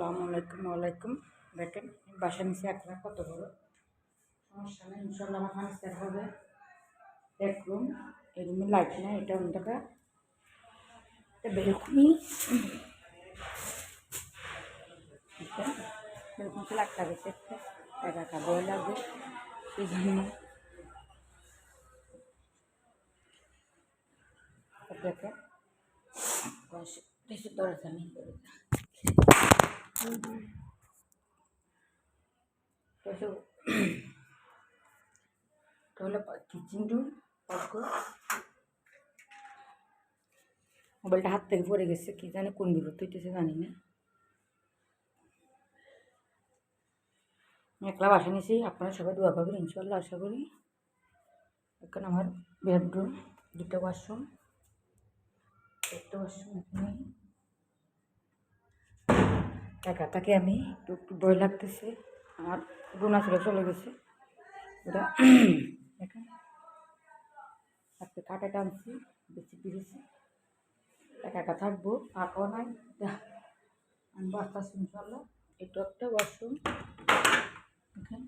আসসালামু আলাইকুম ওয়ালাইকুম। দেখেন বাসা নিচে একটা কত বড় সমস্যা নেই, ইনশাল্লাহ আমার ফার্নিচার হবে। এক রুম, এই রুমে লাইট নেই, এটা অন্ধকার, এটা বেলকুনি, বেলকুনি লাইট লাগেছে, একটা একা একা বই লাগবে সেই জন্য। দেখেন বেশি দরজা নেই, হলো কিচেন রুম। মোবাইলটা হাত থেকে পড়ে গেছে, কি জানি কোন বিপদ হইতেছে জানি না। একলা বাসা নিয়েছি, আপনারা সবাই দোয়া করবেন ইনশাল্লাহ, আশা করি। এখানে আমার বেডরুম, দুটো ওয়াশরুম, একটা ওয়াশরুম। এখানে একা থাকে, আমি একটু একটু ভয় লাগতেছে। আমার গুণা ছিল চলে গেছে ওটা। দেখেন আজকে কাটা টানছি, বেশি দিয়েছি, একা একা থাকবো, ফাঁকাও নাই, আমি বাচ্চা আছি ইনশাল্লাহ। একটু একটা ওয়াশরুম এখানে।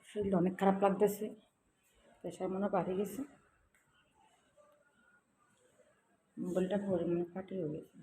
শরীরটা অনেক খারাপ লাগতেছে, প্রেশার মনে বাড়ে গেছে, মোবাইলটা পরে মনে ফাটিয়ে গেছে।